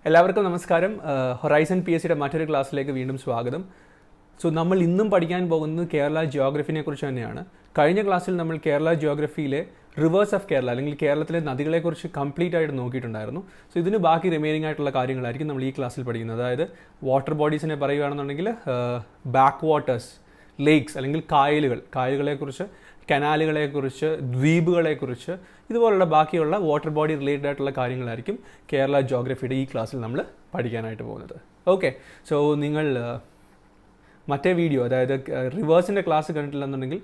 എല്ലാവർക്കും നമസ്കാരം. ഹൊറൈസൺ PSCയുടെ മറ്റൊരു ക്ലാസ്സിലേക്ക് വീണ്ടും സ്വാഗതം. നമ്മൾ ഇന്നും പഠിക്കാൻ പോകുന്നത് കേരള ജിയോഗ്രഫിനെ കുറിച്ച് തന്നെയാണ്. കഴിഞ്ഞ ക്ലാസ്സിൽ നമ്മൾ കേരള ജിയോഗ്രഫിയിലെ റിവേഴ്സ് ഓഫ് കേരള അല്ലെങ്കിൽ കേരളത്തിലെ നദികളെക്കുറിച്ച് കംപ്ലീറ്റ് ആയിട്ട് നോക്കിയിട്ടുണ്ടായിരുന്നു. ഇതിന് ബാക്കി റിമൈനിങ് ആയിട്ടുള്ള കാര്യങ്ങളായിരിക്കും നമ്മൾ ഈ ക്ലാസ്സിൽ പഠിക്കുന്നത്. അതായത് വാട്ടർ ബോഡീസിനെ പറയുകയാണെന്നുണ്ടെങ്കിൽ ബാക്ക് വാട്ടേഴ്സ്, ലേക്സ് അല്ലെങ്കിൽ കായലുകളെക്കുറിച്ച്, കനാലുകളെക്കുറിച്ച്, ദ്വീപുകളെക്കുറിച്ച്, ഇതുപോലുള്ള ബാക്കിയുള്ള വാട്ടർ ബോഡി റിലേറ്റഡ് ആയിട്ടുള്ള കാര്യങ്ങളായിരിക്കും കേരള ജിയോഗ്രഫിയുടെ ഈ ക്ലാസ്സിൽ നമ്മൾ പഠിക്കാനായിട്ട് പോകുന്നത്. ഓക്കെ, നിങ്ങൾ മറ്റേ വീഡിയോ, അതായത് റിവേഴ്സിൻ്റെ ക്ലാസ് കണ്ടിട്ടില്ലെന്നുണ്ടെങ്കിൽ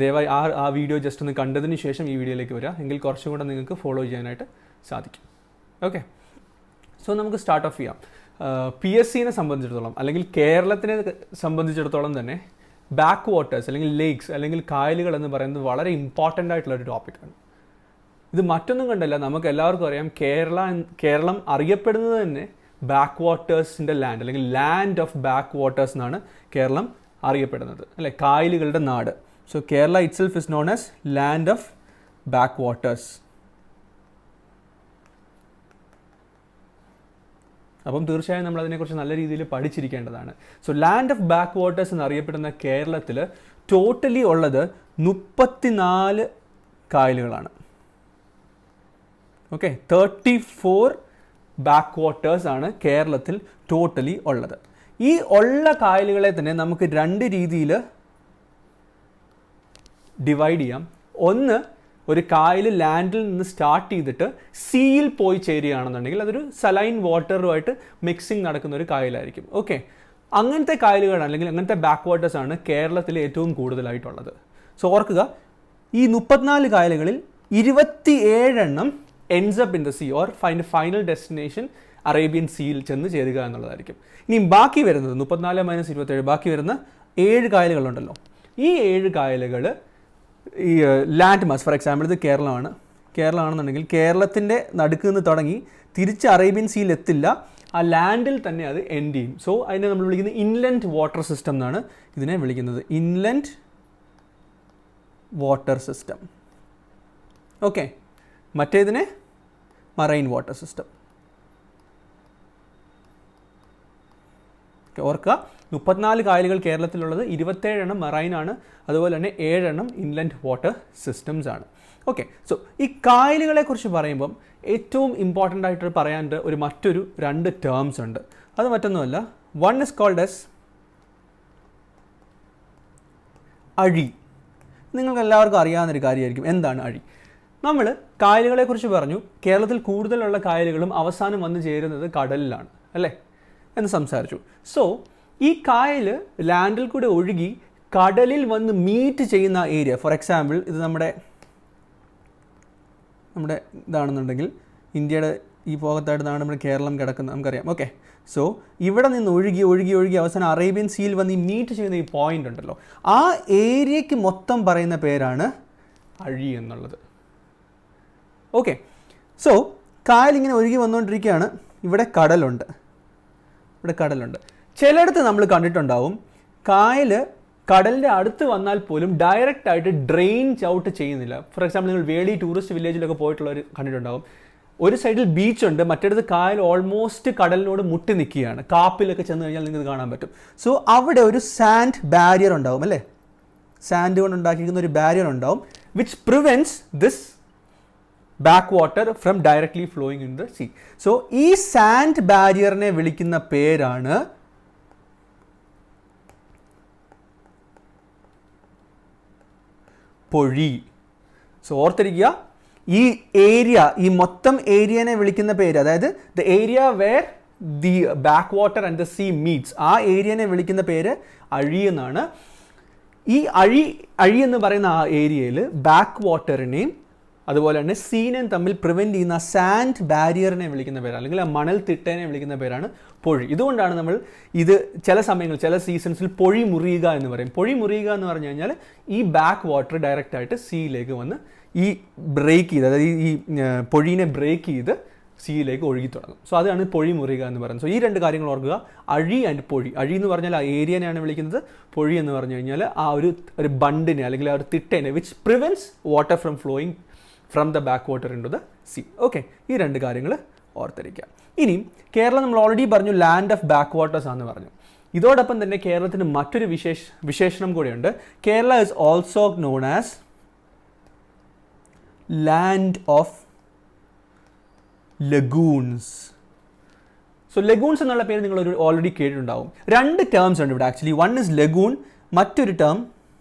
ദയവായി ആ വീഡിയോ ജസ്റ്റ് ഒന്ന് കണ്ടതിന് ശേഷം ഈ വീഡിയോയിലേക്ക് വരിക. എങ്കിൽ കുറച്ചും കൂടെ നിങ്ങൾക്ക് ഫോളോ ചെയ്യാനായിട്ട് സാധിക്കും. ഓക്കെ, നമുക്ക് സ്റ്റാർട്ട് ഓഫ് ചെയ്യാം. PSCനെ സംബന്ധിച്ചിടത്തോളം അല്ലെങ്കിൽ കേരളത്തിനെ സംബന്ധിച്ചിടത്തോളം തന്നെ ബാക്ക് വാട്ടേഴ്സ് അല്ലെങ്കിൽ ലേക്സ് അല്ലെങ്കിൽ കായലുകൾ എന്ന് പറയുന്നത് വളരെ ഇമ്പോർട്ടൻ്റ് ആയിട്ടുള്ളൊരു ടോപ്പിക്കാണ്. ഇത് മറ്റൊന്നും കണ്ടല്ല, നമുക്ക് എല്ലാവർക്കും അറിയാം കേരളം അറിയപ്പെടുന്നത് തന്നെ ബാക്ക് വാട്ടേഴ്സിൻ്റെ ലാൻഡ് അല്ലെങ്കിൽ ലാൻഡ് ഓഫ് ബാക്ക് വാട്ടേഴ്സ് എന്നാണ് കേരളം അറിയപ്പെടുന്നത്, അല്ലേ? കായലുകളുടെ നാട്. Kerala itself is known as land of back waters. അപ്പം തീർച്ചയായും നമ്മൾ അതിനെക്കുറിച്ച് നല്ല രീതിയിൽ പഠിച്ചിരിക്കേണ്ടതാണ്. ലാൻഡ് ഓഫ് ബാക്ക് വാട്ടേഴ്സ് എന്നറിയപ്പെടുന്ന കേരളത്തിൽ ടോട്ടലി ഉള്ളത് 34 കായലുകളാണ്. ഓക്കെ, 34 ബാക്ക് വാട്ടേഴ്സ് ആണ് കേരളത്തിൽ ടോട്ടലി ഉള്ളത്. ഈ ഉള്ള കായലുകളെ തന്നെ നമുക്ക് 2 രീതിയിൽ ഡിവൈഡ് ചെയ്യാം. ഒന്ന്, ഒരു കായൽ ലാൻഡിൽ നിന്ന് സ്റ്റാർട്ട് ചെയ്തിട്ട് സീയിൽ പോയി ചേരുകയാണെന്നുണ്ടെങ്കിൽ അതൊരു സലൈൻ വാട്ടറുമായിട്ട് മിക്സിങ് നടക്കുന്ന ഒരു കായലായിരിക്കും. ഓക്കെ, അങ്ങനത്തെ കായലുകളാണ് അല്ലെങ്കിൽ അങ്ങനത്തെ ബാക്ക് വാട്ടേഴ്സാണ് കേരളത്തിൽ ഏറ്റവും കൂടുതലായിട്ടുള്ളത്. ഓർക്കുക, ഈ 34 കായലുകളിൽ 27 എണ്ണം ends up in the sea or find a final destination Arabian സീയിൽ ചെന്ന് ചേരുക എന്നുള്ളതായിരിക്കും. ഇനി ബാക്കി വരുന്നത് 34 - 27 ബാക്കി വരുന്ന 7 കായലുകളുണ്ടല്ലോ. ഈ 7 കായലുകൾ ഈ ലാൻഡ് മാസ്, ഫോർ എക്സാമ്പിൾ ഇത് കേരളമാണെന്നുണ്ടെങ്കിൽ കേരളത്തിൻ്റെ നടുക്ക് നിന്ന് തുടങ്ങി തിരിച്ച് അറേബ്യൻ സീയിൽ എത്തില്ല, ആ ലാൻഡിൽ തന്നെ അത് എൻഡ് ചെയ്യും. അതിനെ നമ്മൾ വിളിക്കുന്നത് ഇൻലൻഡ് വാട്ടർ സിസ്റ്റം എന്നാണ് ഇതിനെ വിളിക്കുന്നത്, ഇൻലൻഡ് വാട്ടർ സിസ്റ്റം. ഓക്കെ, മറ്റേതിനെ മറൈൻ വാട്ടർ സിസ്റ്റം. ഓർക്കുക, 34 കായലുകൾ കേരളത്തിലുള്ളത്, 27 എണ്ണം മറൈനാണ്, അതുപോലെ തന്നെ 7 എണ്ണം ഇൻലൻഡ് വാട്ടർ സിസ്റ്റംസ് ആണ്. ഓക്കെ, ഈ കായലുകളെ കുറിച്ച് പറയുമ്പം ഏറ്റവും ഇമ്പോർട്ടൻ്റ് ആയിട്ട് പറയാണ്ട് മറ്റൊരു 2 ടേംസ് ഉണ്ട്. അത് മറ്റൊന്നുമല്ല, വൺ ഇസ് കോൾഡ് എസ് അഴി. നിങ്ങൾക്ക് എല്ലാവർക്കും അറിയാവുന്നൊരു കാര്യമായിരിക്കും. എന്താണ് അഴി? നമ്മൾ കായലുകളെക്കുറിച്ച് പറഞ്ഞു, കേരളത്തിൽ കൂടുതലുള്ള കായലുകളും അവസാനം വന്നു ചേരുന്നത് കടലിലാണ്, അല്ലേ എന്ന് സംസാരിച്ചു. ഈ കായൽ ലാൻഡിൽ കൂടെ ഒഴുകി കടലിൽ വന്ന് മീറ്റ് ചെയ്യുന്ന ഏരിയ, ഫോർ എക്സാമ്പിൾ ഇത് നമ്മുടെ ഇതാണെന്നുണ്ടെങ്കിൽ ഇന്ത്യയുടെ ഈ ഭാഗത്തായിട്ടാണ് നമ്മുടെ കേരളം കിടക്കുന്നത്, നമുക്കറിയാം. ഓക്കെ, ഇവിടെ നിന്ന് ഒഴുകി അവസാനം അറേബ്യൻ സീയിൽ വന്ന് ഈ മീറ്റ് ചെയ്യുന്ന ഈ പോയിന്റ് ഉണ്ടല്ലോ, ആ ഏരിയയ്ക്ക് മൊത്തം പറയുന്ന പേരാണ് അഴി എന്നുള്ളത്. ഓക്കെ, കായൽ ഇങ്ങനെ ഒഴുകി വന്നുകൊണ്ടിരിക്കുകയാണ്, ഇവിടെ കടലുണ്ട്. ചിലയിടത്ത് നമ്മൾ കണ്ടിട്ടുണ്ടാവും കായൽ കടലിൻ്റെ അടുത്ത് വന്നാൽ പോലും ഡയറക്റ്റ് ആയിട്ട് ഡ്രെയിൻ ഔട്ട് ചെയ്യുന്നില്ല. ഫോർ എക്സാമ്പിൾ, നിങ്ങൾ വേളി ടൂറിസ്റ്റ് വില്ലേജിലൊക്കെ പോയിട്ടുള്ളവർ കണ്ടിട്ടുണ്ടാവും. ഒരു സൈഡിൽ ബീച്ചുണ്ട്, മറ്റേടത്ത് കായൽ ഓൾമോസ്റ്റ് കടലിനോട് മുട്ടി നിൽക്കുകയാണ്. കാപ്പിലൊക്കെ ചെന്ന് കഴിഞ്ഞാൽ നിങ്ങൾക്ക് കാണാൻ പറ്റും. അവിടെ ഒരു സാൻഡ് ബാരിയർ ഉണ്ടാവും, അല്ലേ? സാൻഡ് കൊണ്ട് ഉണ്ടാക്കിയിരിക്കുന്ന ഒരു ബാരിയർ ഉണ്ടാവും, which prevents this back water from directly flowing in the sea. ഈ സാൻഡ് ബാരിയറിനെ വിളിക്കുന്ന പേരാണ് പൊഴി. ഓർത്തിരിക്കുക, ഈ മൊത്തം ഏരിയനെ വിളിക്കുന്ന പേര്, അതായത് the area where the back water and the sea meets, ആ ഏരിയനെ വിളിക്കുന്ന പേര് അഴി എന്നാണ്. ഈ അഴി എന്ന് പറയുന്ന ആ ഏരിയയിൽ ബാക്ക് വാട്ടറിനെയും അതുപോലെ തന്നെ സീനെയും തമ്മിൽ പ്രിവെൻറ്റ് ചെയ്യുന്ന സാൻഡ് ബാരിയറിനെ വിളിക്കുന്ന പേരാണ്, അല്ലെങ്കിൽ ആ മണൽ തിട്ടേനെ വിളിക്കുന്ന പേരാണ് പൊഴി. ഇതുകൊണ്ടാണ് നമ്മൾ ഇത് ചില സമയങ്ങളിൽ, ചില സീസൺസിൽ പൊഴി മുറിയുക എന്ന് പറയും. പൊഴി മുറിയുക എന്ന് പറഞ്ഞു കഴിഞ്ഞാൽ ഈ ബാക്ക് വാട്ടർ ഡയറക്റ്റായിട്ട് സീയിലേക്ക് വന്ന് ഈ ബ്രേക്ക് ചെയ്ത്, അതായത് ഈ പൊഴീനെ ബ്രേക്ക് ചെയ്ത് സീയിലേക്ക് ഒഴുകി തുടങ്ങും. അതാണ് പൊഴി മുറിയുക എന്ന് പറയുന്നത്. ഈ 2 കാര്യങ്ങൾ ഓർക്കുക, അഴി ആൻഡ് പൊഴി. അഴി എന്ന് പറഞ്ഞാൽ ആ ഏരിയനെയാണ് വിളിക്കുന്നത്, പൊഴി എന്ന് പറഞ്ഞു കഴിഞ്ഞാൽ ആ ഒരു ബണ്ടിനെ അല്ലെങ്കിൽ ആ ഒരു തിട്ടേനെ, which prevents water from flowing from the back water into the sea. Okay, ഈ 2 കാര്യങ്ങൾ ഓർത്തിരിക്കുക. ഇനി കേരളം നമ്മൾ ഓൾറെഡി പറഞ്ഞു ലാൻഡ് ഓഫ് ബാക്ക് വാട്ടേഴ്സ് ആണെന്ന് പറഞ്ഞു. ഇതോടൊപ്പം തന്നെ കേരളത്തിന് മറ്റൊരു വിശേഷണം കൂടിയുണ്ട്. Kerala is also known as land of lagoons. So lagoons എന്നുള്ള പേര് നിങ്ങൾ ഓൾറെഡി കേട്ടിട്ടുണ്ടാവും. 2 ടേംസ് ഉണ്ട് ഇവിടെ ആക്ച്വലി. വൺ ഇസ് ലഗൂൺ, മറ്റൊരു ടേം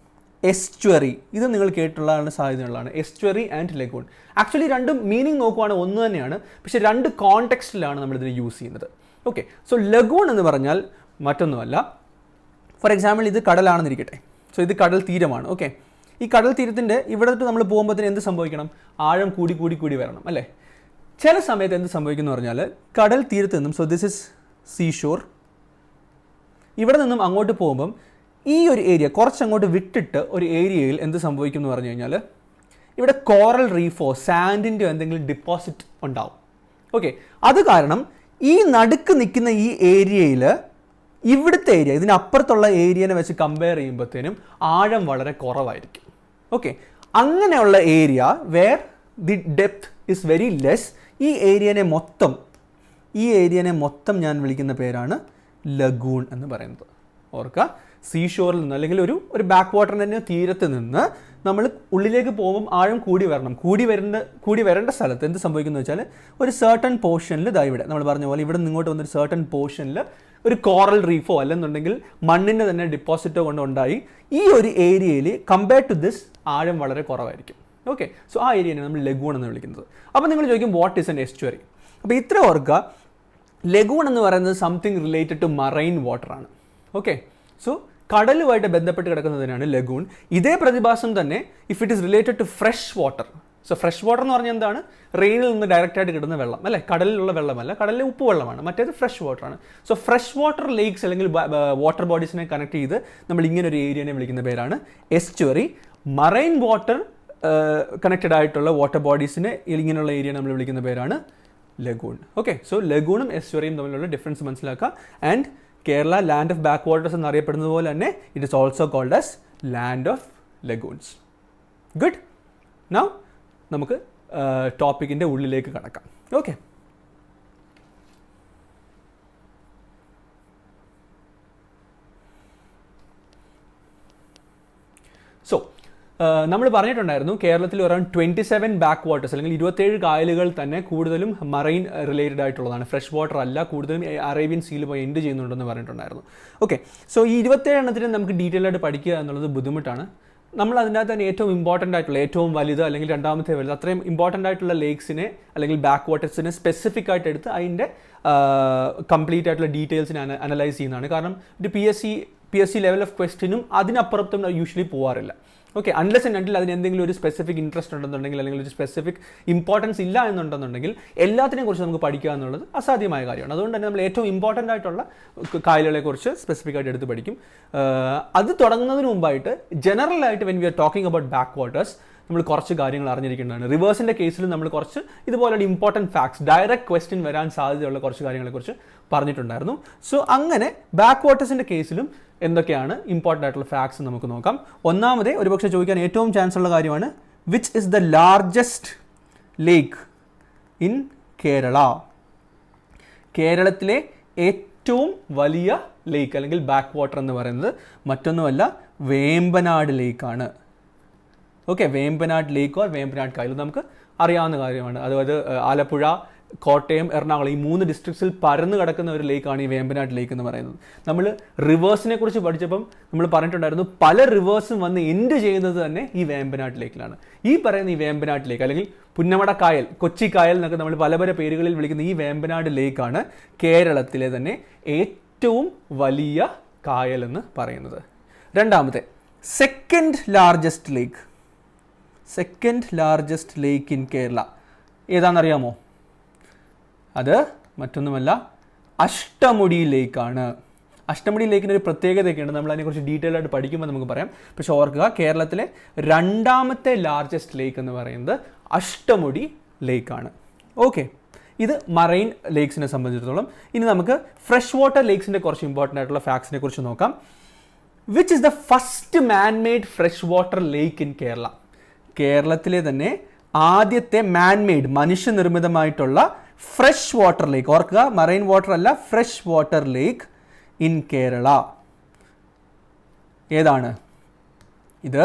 എസ്റ്റുവറി. ഇത് നിങ്ങൾ കേട്ടിട്ടുള്ളതാണ്, സാധ്യതയുള്ളതാണ്. എസ്റ്റുവറി ആൻഡ് ലഗൂൺ. ആക്ച്വലി രണ്ടും മീനിങ് നോക്കുവാണെങ്കിൽ ഒന്ന് തന്നെയാണ്, പക്ഷേ 2 കോണ്ടെക്സ്റ്റിലാണ് നമ്മളിതിനെ യൂസ് ചെയ്യുന്നത്. ഓക്കെ, സോ ലഗൂൺ എന്ന് പറഞ്ഞാൽ മറ്റൊന്നുമല്ല. ഫോർ എക്സാമ്പിൾ ഇത് കടലാണെന്നിരിക്കട്ടെ. സോ ഇത് കടൽ തീരമാണ്. ഓക്കെ, ഈ കടൽ തീരത്തിൻ്റെ ഇവിടെ നമ്മൾ പോകുമ്പോഴത്തേന് എന്ത് സംഭവിക്കണം? ആഴം കൂടി കൂടി കൂടി വരണം അല്ലേ? ചില സമയത്ത് എന്ത് സംഭവിക്കുന്നു പറഞ്ഞാൽ കടൽ തീരത്ത് നിന്നും, സോ ദിസ് ഇസ് സീഷോർ, ഇവിടെ നിന്നും അങ്ങോട്ട് പോകുമ്പം ഈ ഒരു ഏരിയ കുറച്ചങ്ങോട്ട് വിട്ടിട്ട് ഒരു ഏരിയയിൽ എന്ത് സംഭവിക്കും എന്ന് പറഞ്ഞു കഴിഞ്ഞാൽ ഇവിടെ കോറൽ റീഫോ സാൻഡിൻ്റെ എന്തെങ്കിലും ഡിപ്പോസിറ്റ് ഉണ്ടാവും. ഓക്കെ, അത് കാരണം ഈ നടുക്ക് നിൽക്കുന്ന ഈ ഏരിയയിൽ ഇവിടുത്തെ ഏരിയ ഇതിനപ്പുറത്തുള്ള ഏരിയനെ വെച്ച് കമ്പയർ ചെയ്യുമ്പോഴത്തേനും ആഴം വളരെ കുറവായിരിക്കും. ഓക്കെ, അങ്ങനെയുള്ള area where the depth is very less, ഈ ഏരിയനെ മൊത്തം ഞാൻ വിളിക്കുന്ന പേരാണ് ലഗൂൺ എന്ന് പറയുന്നത്. ഓർക്കുക, സീഷോറിൽ നിന്ന് അല്ലെങ്കിൽ ഒരു ബാക്ക് വാട്ടറിൻ്റെ തീരത്ത് നിന്ന് നമ്മൾ ഉള്ളിലേക്ക് പോകുമ്പം ആഴം കൂടി വരേണ്ട സ്ഥലത്ത് എന്ത് സംഭവിക്കുന്നു വെച്ചാൽ ഒരു സർട്ടൺ പോർഷനിൽ ഇവിടെ നമ്മൾ പറഞ്ഞ പോലെ ഇവിടെ നിങ്ങോട്ട് വന്നൊരു സർട്ടൺ പോർഷനിൽ ഒരു കോറൽ റീഫോ അല്ലെന്നുണ്ടെങ്കിൽ മണ്ണിൻ്റെ തന്നെ ഡിപ്പോസിറ്റോ കൊണ്ടുണ്ടായി ഈ ഒരു ഏരിയയിൽ കമ്പയർ ടു ദിസ് ആഴം വളരെ കുറവായിരിക്കും. ഓക്കെ, സോ ആ ഏരിയനെ നമ്മൾ ലഗൂൺ എന്ന് വിളിക്കുന്നത്. അപ്പോൾ നിങ്ങൾ ചോദിക്കും വാട്ട് ഈസ് എൻ എസ്റ്റുവറി? അപ്പോൾ ഇത്ര ഓർക്കുക, ലഗൂൺ എന്ന് പറയുന്നത് something related to marine water ആണ്. ഓക്കെ, സോ കടലുമായിട്ട് ബന്ധപ്പെട്ട് കിടക്കുന്നതിനാണ് ലഗൂൺ. ഇതേ പ്രതിഭാസം തന്നെ if it is related to fresh water. So fresh water എന്ന് പറഞ്ഞാൽ എന്താണ്? റെയിനിൽ നിന്ന് ഡയറക്റ്റായിട്ട് കിട്ടുന്ന വെള്ളം അല്ലേ? കടലിലുള്ള വെള്ളമല്ല, കടലിലെ ഉപ്പ് വെള്ളമാണ്. മറ്റേത് ഫ്രഷ് വാട്ടറാണ്. സോ ഫ്രഷ് വാട്ടർ ലേക്സ് അല്ലെങ്കിൽ വാട്ടർ ബോഡീസിനെ കണക്ട് ചെയ്ത് നമ്മൾ ഇങ്ങനെ ഒരു ഏരിയനെ വിളിക്കുന്ന പേരാണ് എസ്റ്റുവറി. മറൈൻ വാട്ടർ കണക്റ്റഡ് ആയിട്ടുള്ള വാട്ടർ ബോഡീസിനെ ഇങ്ങനെയുള്ള ഏരിയ നമ്മൾ വിളിക്കുന്ന പേരാണ് ലഗൂൺ. ഓക്കെ, സോ ലഗൂണും എസ്റ്റുവറിയും തമ്മിലുള്ള ഡിഫറൻസ് മനസ്സിലാക്കുക. And Kerala land of back waters എന്നറിയപ്പെടുന്നത് പോലെ തന്നെ it is also called as land of lagoons. Good. Now നമുക്ക് ടോപ്പിക്കിൻ്റെ ഉള്ളിലേക്ക് കടക്കാം. ഓക്കെ, സോ നമ്മൾ പറഞ്ഞിട്ടുണ്ടായിരുന്നു കേരളത്തിൽ അറൗണ്ട് 27 ബാക്ക് വാട്ടേഴ്സ് അല്ലെങ്കിൽ 27 കായലുകൾ തന്നെ കൂടുതലും മറൈൻ റിലേറ്റഡ് ആയിട്ടുള്ളതാണ്, ഫ്രഷ് വാട്ടർ അല്ല. കൂടുതലും അറേബ്യൻ സീയിൽ പോയി എൻഡ് ചെയ്യുന്നുണ്ടെന്ന് പറഞ്ഞിട്ടുണ്ടായിരുന്നു. ഓക്കെ, സോ ഈ 27 എണ്ണത്തിന് നമുക്ക് ഡീറ്റെയിൽ ആയിട്ട് പഠിക്കുക എന്നുള്ളത് ബുദ്ധിമുട്ടാണ്. നമ്മൾ അതിനകത്ത് തന്നെ ഏറ്റവും ഇമ്പോർട്ടൻ്റ് ആയിട്ടുള്ള, ഏറ്റവും വലുത് അല്ലെങ്കിൽ രണ്ടാമത്തെ വലുത്, അത്രയും ഇമ്പോർട്ടൻ്റ് ആയിട്ടുള്ള ലേക്സിനെ അല്ലെങ്കിൽ ബാക്ക് വാട്ടേഴ്സിനെ സ്പെസിഫിക് ആയിട്ട് എടുത്ത് അതിൻ്റെ കംപ്ലീറ്റ് ആയിട്ടുള്ള ഡീറ്റെയിൽസിനെ അനലൈസ് ചെയ്യുന്നതാണ്. കാരണം ഒരു P S C level of ക്വസ്റ്റ്യനും അതിനപ്പുറത്തും യൂഷ്വലി പോകാറില്ല. ഓക്കെ, അൺലെസ് ആൻഡ് അണ്ടിൽ അതിന് എന്തെങ്കിലും ഒരു സ്പെസിഫിക് ഇൻട്രസ്റ്റ് ഉണ്ടെന്നുണ്ടെങ്കിൽ അല്ലെങ്കിൽ ഒരു സ്പെസിഫിക് ഇമ്പോർട്ടൻസ് ഇല്ല എന്നുണ്ടെന്നുണ്ടെങ്കിൽ എല്ലാത്തിനെയും കുറിച്ച് നമുക്ക് പഠിക്കുക എന്നുള്ളത് അസാധ്യമായ കാര്യമാണ്. അതുകൊണ്ട് തന്നെ നമ്മൾ ഏറ്റവും ഇമ്പോർട്ടൻ്റ് ആയിട്ടുള്ള കായലുകളെക്കുറിച്ച് സ്പെസിഫിക് ആയിട്ട് എടുത്ത് പഠിക്കും. അത് തുടങ്ങുന്നതിന് മുമ്പായിട്ട് ജനറലായിട്ട് when we are talking about back waters നമ്മൾ കുറച്ച് കാര്യങ്ങൾ അറിഞ്ഞിരിക്കേണ്ടതാണ്. റിവേഴ്സിൻ്റെ കേസിൽ നമ്മൾ കുറച്ച് ഇതുപോലുള്ള ഇമ്പോർട്ടൻറ്റ് ഫാക്ട്സ്, ഡയറക്റ്റ് ക്വസ്റ്റ്യൻ വരാൻ സാധ്യതയുള്ള കുറച്ച് കാര്യങ്ങളെക്കുറിച്ച് പറഞ്ഞിട്ടുണ്ടായിരുന്നു. സോ അങ്ങനെ ബാക്ക് വാട്ടേഴ്സിൻ്റെ കേസിലും എന്തൊക്കെയാണ് ഇമ്പോർട്ടൻ്റ് ആയിട്ടുള്ള ഫാക്ട്സ് നമുക്ക് നോക്കാം. ഒന്നാമത് ഒരുപക്ഷെ ചോദിക്കാൻ ഏറ്റവും ചാൻസ് ഉള്ള കാര്യമാണ് which is the largest lake in Kerala? കേരളത്തിലെ ഏറ്റവും വലിയ ലേക്ക് അല്ലെങ്കിൽ ബാക്ക് വാട്ടർ എന്ന് പറയുന്നത് മറ്റൊന്നുമല്ല വേമ്പനാട് ലേക്കാണ്. Okay, Vembanad lake or Vembanad കായൽ നമുക്ക് അറിയാവുന്ന കാര്യമാണ്. അതായത് ആലപ്പുഴ, കോട്ടയം, എറണാകുളം ഈ 3 ഡിസ്ട്രിക്ട്സിൽ പരന്നു കിടക്കുന്ന ഒരു ലേക്കാണ് ഈ വേമ്പനാട് ലേക്ക് എന്ന് പറയുന്നത്. നമ്മൾ റിവേഴ്സിനെ കുറിച്ച് പഠിച്ചപ്പം നമ്മൾ പറഞ്ഞിട്ടുണ്ടായിരുന്നു പല റിവേഴ്സും വന്ന് എൻഡ് ചെയ്യുന്നത് തന്നെ ഈ വേമ്പനാട് ലേക്കിലാണ്. ഈ പറയുന്ന ഈ വേമ്പനാട് ലേക്ക് അല്ലെങ്കിൽ പുന്നമട കായൽ, കൊച്ചി കായൽ എന്നൊക്കെ നമ്മൾ പല പല പേരുകളിൽ വിളിക്കുന്ന ഈ വേമ്പനാട് ലേക്കാണ് കേരളത്തിലെ തന്നെ ഏറ്റവും വലിയ കായൽ എന്ന് പറയുന്നത്. രണ്ടാമത്തെ second largest lake in Kerala ഏതാണെന്നറിയാമോ? അത് മറ്റൊന്നുമല്ല അഷ്ടമുടി ലേക്കാണ്. അഷ്ടമുടി ലേക്കിന് ഒരു പ്രത്യേകതയൊക്കെയുണ്ട്, നമ്മൾ അതിനെക്കുറിച്ച് ഡീറ്റെയിൽ ആയിട്ട് പഠിക്കുമ്പോൾ നമുക്ക് പറയാം. പക്ഷെ ഓർക്കുക, കേരളത്തിലെ രണ്ടാമത്തെ ലാർജസ്റ്റ് ലേക്ക് എന്ന് പറയുന്നത് അഷ്ടമുടി ലേക്കാണ്. ഓക്കെ, ഇത് മറൈൻ ലേക്സിനെ സംബന്ധിച്ചിടത്തോളം. ഇനി നമുക്ക് ഫ്രഷ് വാട്ടർ ലേക്സിൻ്റെ കുറച്ച് ഇമ്പോർട്ടൻ്റ് ആയിട്ടുള്ള ഫാക്ട്സിനെ കുറിച്ച് നോക്കാം. Which is the first man made fresh water lake in Kerala? കേരളത്തിലെ തന്നെ ആദ്യത്തെ മാൻ മെയ്ഡ് മനുഷ്യനിർമ്മിതമായിട്ടുള്ള ഫ്രഷ് വാട്ടർ ലേക്ക്. ഓർക്കുക, മറൈൻ വാട്ടർ അല്ല, fresh water lake in Kerala. ഏതാണ് ഇത്?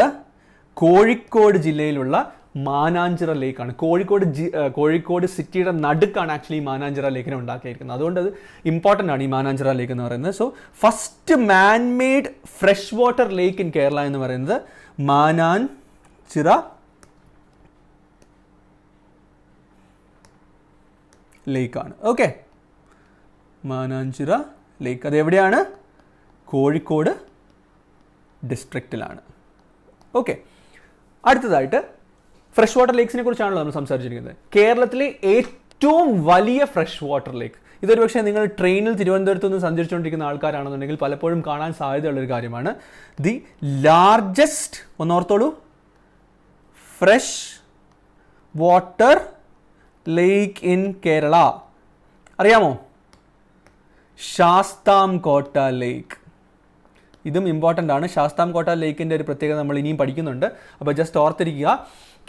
കോഴിക്കോട് ജില്ലയിലുള്ള മാനാഞ്ചിറ ലേക്കാണ്. കോഴിക്കോട് സിറ്റിയുടെ നടുക്കാണ് ആക്ച്വലി ഈ മാനാഞ്ചിറ ലേക്കിനെ ഉണ്ടാക്കിയിരിക്കുന്നത്. അതുകൊണ്ട് അത് ഇമ്പോർട്ടൻ്റ് ആണ് ഈ മാനാഞ്ചിറ ലേക്ക് എന്ന് പറയുന്നത്. So first man made fresh water lake in Kerala എന്ന് പറയുന്നത് മാനാഞ്ചിറ ലേക്കാണ്. ഓക്കെ, മാനാഞ്ചിറ ലേക്ക്. അത് എവിടെയാണ്? കോഴിക്കോട് ഡിസ്ട്രിക്റ്റിലാണ്. ഓക്കെ, അടുത്തതായിട്ട് ഫ്രഷ് വാട്ടർ ലേക്സിനെ കുറിച്ചാണല്ലോ നമ്മൾ സംസാരിച്ചിരിക്കുന്നത്. കേരളത്തിലെ ഏറ്റവും വലിയ ഫ്രഷ് വാട്ടർ ലേക്ക്. ഇതൊരു പക്ഷേ നിങ്ങൾ ട്രെയിനിൽ തിരുവനന്തപുരത്ത് നിന്ന് സഞ്ചരിച്ചുകൊണ്ടിരിക്കുന്ന ആൾക്കാരാണെന്നുണ്ടെങ്കിൽ പലപ്പോഴും കാണാൻ സാധ്യതയുള്ളൊരു കാര്യമാണ്. ദി ലാർജസ്റ്റ്, ഒന്നോർത്തോളൂ, fresh water lake in Kerala. അറിയാമോ? ശാസ്താംകോട്ട ലേക്ക്. ഇതും ഇമ്പോർട്ടൻ്റ് ആണ്. ശാസ്താംകോട്ട ലേക്കിൻ്റെ ഒരു പ്രത്യേകത നമ്മൾ ഇനിയും പഠിക്കുന്നുണ്ട്. അപ്പോൾ ജസ്റ്റ് ഓർത്തിരിക്കുക,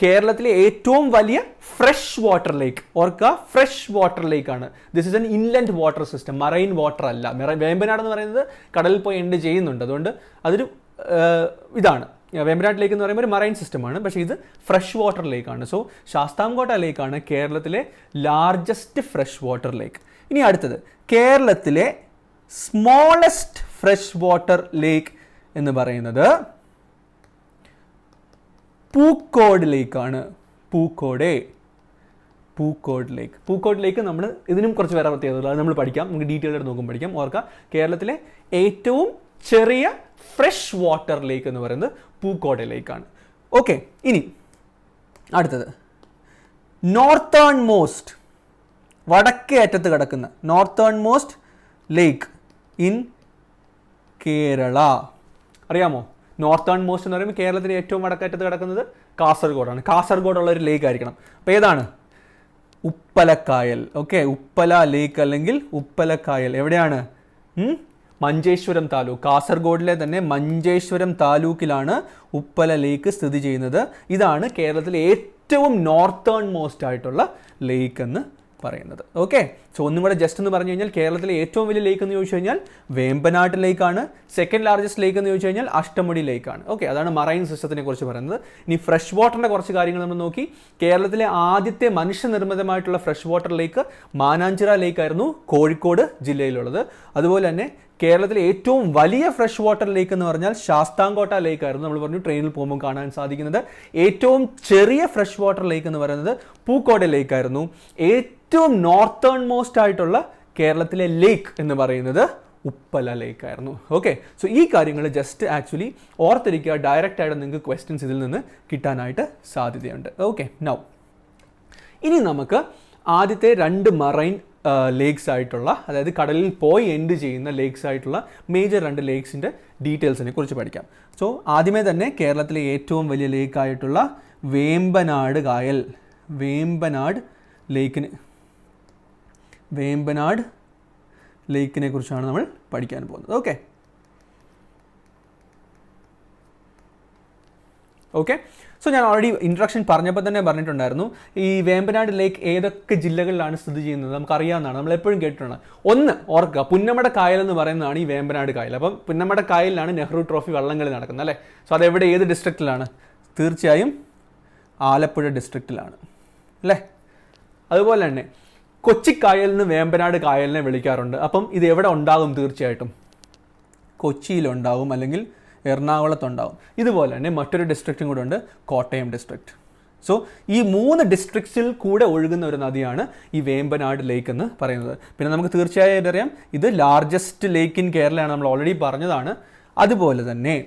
കേരളത്തിലെ ഏറ്റവും വലിയ ഫ്രഷ് വാട്ടർ ലേക്ക്. ഓർക്കുക, ഫ്രഷ് വാട്ടർ ലേക്കാണ്. This is an inland water system, marine water അല്ല. വേമ്പനാട് എന്ന് പറയുന്നത് കടലിൽ പോയി എൻഡ് ചെയ്യുന്നുണ്ട്. അതുകൊണ്ട് അതൊരു ഇതാണ്. വേമ്പനാട് ലേക്ക് എന്ന് പറയുമ്പോൾ ഒരു മറൈൻ സിസ്റ്റമാണ്, പക്ഷേ ഇത് ഫ്രഷ് വാട്ടർ ലേക്കാണ്. സോ ശാസ്താംകോട്ട ലേക്കാണ് കേരളത്തിലെ ലാർജസ്റ്റ് ഫ്രഷ് വാട്ടർ ലേക്ക്. ഇനി അടുത്തത്, കേരളത്തിലെ സ്മോളസ്റ്റ് ഫ്രഷ് വാട്ടർ ലേക്ക് എന്ന് പറയുന്നത് പൂക്കോട് ലേക്കാണ്. പൂക്കോട് ലേക്ക്. പൂക്കോട് ലേക്ക് നമ്മൾ ഇതിനും കുറച്ച് വേറെ പ്രത്യേകതകൾ അത് നമ്മൾ പഠിക്കാം. നമുക്ക് ഡീറ്റെയിൽ ആയിട്ട് നോക്കുമ്പോൾ പഠിക്കാം. ഓർക്കുക, കേരളത്തിലെ ഏറ്റവും ചെറിയ ഫ്രഷ് വാട്ടർ ലേക്ക് എന്ന് പറയുന്നത് പൂക്കോട് ലേക്കാണ്. ഓക്കെ, ഇനി അടുത്തത് നോർത്തേൺ മോസ്റ്റ്, വടക്കേ അറ്റത്ത് കിടക്കുന്ന northern most lake in Kerala. അറിയാമോ? നോർത്തേൺ മോസ്റ്റ് എന്ന് പറയുമ്പോൾ കേരളത്തിലെ ഏറ്റവും വടക്കറ്റത്ത് കിടക്കുന്നത് കാസർഗോഡാണ്. കാസർഗോഡുള്ള ഒരു ലേക്ക് ആയിരിക്കണം. അപ്പോൾ ഏതാണ്? ഉപ്പലക്കായൽ. ഓക്കെ, ഉപ്പല ലേക്ക് അല്ലെങ്കിൽ ഉപ്പലക്കായൽ എവിടെയാണ്? മഞ്ചേശ്വരം താലൂക്ക്. കാസർഗോഡിലെ തന്നെ മഞ്ചേശ്വരം താലൂക്കിലാണ് ഉപ്പല ലേക്ക് സ്ഥിതി ചെയ്യുന്നത്. ഇതാണ് കേരളത്തിലെ ഏറ്റവും നോർത്തേൺ മോസ്റ്റ് ആയിട്ടുള്ള ലേക്ക് എന്ന് പറയുന്നത്. ഓക്കെ, സോ ഒന്നും കൂടെ ജസ്റ്റ് എന്ന് പറഞ്ഞു കഴിഞ്ഞാൽ കേരളത്തിലെ ഏറ്റവും വലിയ ലേക്ക് എന്ന് ചോദിച്ചു കഴിഞ്ഞാൽ വേമ്പനാട്ട് ലേക്കാണ്. സെക്കൻഡ് ലാർജസ്റ്റ് ലേക്ക് എന്ന് ചോദിച്ചു കഴിഞ്ഞാൽ അഷ്ടമുടി ലേക്കാണ്. ഓക്കെ, അതാണ് മറൈൻ സിസ്റ്റത്തിനെ കുറിച്ച് പറയുന്നത്. ഇനി ഫ്രഷ് വാട്ടറിൻ്റെ കുറച്ച് കാര്യങ്ങൾ നമ്മൾ നോക്കി. കേരളത്തിലെ ആദ്യത്തെ മനുഷ്യനിർമ്മിതമായിട്ടുള്ള ഫ്രഷ് വാട്ടർ ലേക്ക് മാനാഞ്ചിറ ലേക്കായിരുന്നു, കോഴിക്കോട് ജില്ലയിലുള്ളത്. അതുപോലെ തന്നെ കേരളത്തിലെ ഏറ്റവും വലിയ ഫ്രഷ് വാട്ടർ ലേക്ക് എന്ന് പറഞ്ഞാൽ ശാസ്താംകോട്ട ലേക്കായിരുന്നു. നമ്മൾ പറഞ്ഞു ട്രെയിനിൽ പോകുമ്പോൾ കാണാൻ സാധിക്കുന്നത്. ഏറ്റവും ചെറിയ ഫ്രഷ് വാട്ടർ ലേക്ക് എന്ന് പറയുന്നത് പൂക്കോട് ലേക്കായിരുന്നു. ഏറ്റവും നോർത്തേൺ മോസ്റ്റ് ആയിട്ടുള്ള കേരളത്തിലെ ലേക്ക് എന്ന് പറയുന്നത് ഉപ്പല ലേക്കായിരുന്നു. ഓക്കെ, സോ ഈ കാര്യങ്ങൾ ജസ്റ്റ് ആക്ച്വലി ഓർത്തിരിക്കുക. ഡയറക്റ്റ് ആയിട്ട് നിങ്ങൾക്ക് ക്വസ്റ്റ്യൻസ് ഇതിൽ നിന്ന് കിട്ടാനായിട്ട് സാധ്യതയുണ്ട്. ഓക്കെ, നൗ ഇനി നമുക്ക് ആദ്യത്തെ രണ്ട് മറൈൻ ലേക്സ് ആയിട്ടുള്ള, അതായത് കടലിൽ പോയി എൻഡ് ചെയ്യുന്ന ലേക്സ് ആയിട്ടുള്ള മേജർ രണ്ട് ലേക്സിൻ്റെ ഡീറ്റെയിൽസിനെ കുറിച്ച് പഠിക്കാം. സോ ആദ്യമേ തന്നെ കേരളത്തിലെ ഏറ്റവും വലിയ ലേക്കായിട്ടുള്ള വേമ്പനാട് ലേക്കിനെ കുറിച്ചാണ് നമ്മൾ പഠിക്കാൻ പോകുന്നത്. ഓക്കെ, സോ ഞാൻ ഓൾറെഡി ഇൻട്രൊഡക്ഷൻ പറഞ്ഞപ്പോൾ തന്നെ പറഞ്ഞിട്ടുണ്ടായിരുന്നു, ഈ വേമ്പനാട് ലേക്ക് ഏതൊക്കെ ജില്ലകളിലാണ് സ്ഥിതി ചെയ്യുന്നത് നമുക്കറിയാവുന്നതാണ്, നമ്മൾ എപ്പോഴും കേട്ടിട്ടുണ്ട്. ഒന്ന് ഓർക്കുക, പുന്നമട കായൽ എന്ന് പറയുന്നതാണ് ഈ വേമ്പനാട് കായൽ. അപ്പം പുന്നമട കായലിലാണ് നെഹ്റു ട്രോഫി വള്ളംകളി നടക്കുന്നത് അല്ലേ. സോ അതെവിടെ, ഏത് ഡിസ്ട്രിക്റ്റിലാണ്? തീർച്ചയായും ആലപ്പുഴ ഡിസ്ട്രിക്റ്റിലാണ് അല്ലേ. അതുപോലെ തന്നെ കൊച്ചിക്കായലിന് വേമ്പനാട് കായലിനെ വിളിക്കാറുണ്ട്. അപ്പം ഇത് എവിടെ ഉണ്ടാകും? തീർച്ചയായിട്ടും കൊച്ചിയിലുണ്ടാകും, അല്ലെങ്കിൽ എറണാകുളത്തുണ്ടാകും. ഇതുപോലെ തന്നെ മറ്റൊരു ഡിസ്ട്രിക്റ്റും കൂടെ ഉണ്ട്, കോട്ടയം ഡിസ്ട്രിക്റ്റ്. സോ ഈ 3 ഡിസ്ട്രിക്ട്സിൽ കൂടെ ഒഴുകുന്ന ഒരു നദിയാണ് ഈ വേമ്പനാട് ലേക്ക് എന്ന് പറയുന്നത്. പിന്നെ നമുക്ക് തീർച്ചയായും അറിയാം, ഇത് ലാർജസ്റ്റ് ലേക്ക് ഇൻ കേരളയാണ്, നമ്മൾ ഓൾറെഡി പറഞ്ഞതാണ്. അതുപോലെ തന്നെ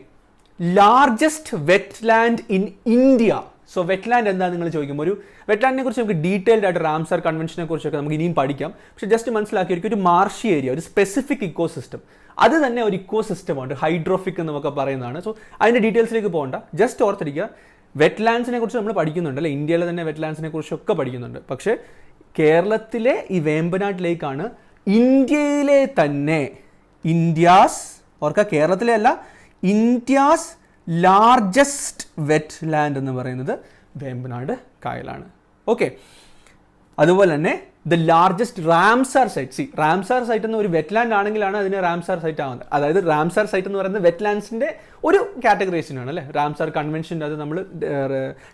largest wetland in India. So wetland എന്താ നിങ്ങൾ ചോദിക്കുമ്പോൾ, ഒരു വെറ്റ്ലാൻഡിനെ കുറിച്ച് നമുക്ക് ഡീറ്റെയിൽഡ് ആയിട്ട് റാംസാർ കൺവെൻഷനെ കുറിച്ചൊക്കെ നമുക്ക് ഇനിയും പഠിക്കാം. പക്ഷേ ജസ്റ്റ് മനസ്സിലാക്കിയിരിക്കും, ഒരു മാർഷി ഏരിയ, ഒരു സ്പെസിഫിക് ഇക്കോ സിസ്റ്റം, അത് തന്നെ ഒരു ഇക്കോ സിസ്റ്റമാണ്, ഹൈഡ്രോഫിക് എന്നൊക്കെ പറയുന്നതാണ്. സോ അതിൻ്റെ ഡീറ്റെയിൽസിലേക്ക് പോകണ്ട, ജസ്റ്റ് ഓർത്തിരിക്കുക. വെറ്റ്ലാൻഡ്സിനെ കുറിച്ച് നമ്മൾ പഠിക്കുന്നുണ്ട് അല്ലേ, ഇന്ത്യയിലെ തന്നെ വെറ്റ്ലാൻഡ്സിനെ കുറിച്ചൊക്കെ പഠിക്കുന്നുണ്ട്. പക്ഷേ കേരളത്തിലെ ഈ വേമ്പനാട് ലേക്കാണ് ഇന്ത്യയിലെ തന്നെ, ഓർക്കുക കേരളത്തിലെ അല്ല, ഇന്ത്യാസ് ലാർജസ്റ്റ് വെറ്റ്ലാൻഡ് എന്ന് പറയുന്നത് വേമ്പനാട് കായലാണ്. ഓക്കെ, അതുപോലെ തന്നെ the largest Ramsar site. Ramsar site എന്ന ഒരു വെറ്റ്ലാൻഡ് ആണെങ്കിലാണ് അതിന് റാംസാർ സൈറ്റ് ആവുന്നത്. അതായത് റാംസാർ സൈറ്റ് എന്ന് പറയുന്നത് വെറ്റ്ലാൻഡ്സിൻ്റെ ഒരു കാറ്റഗറൈസേഷനാണ് അല്ലേ. റാംസാർ കൺവെൻഷൻ്റെ അത് നമ്മൾ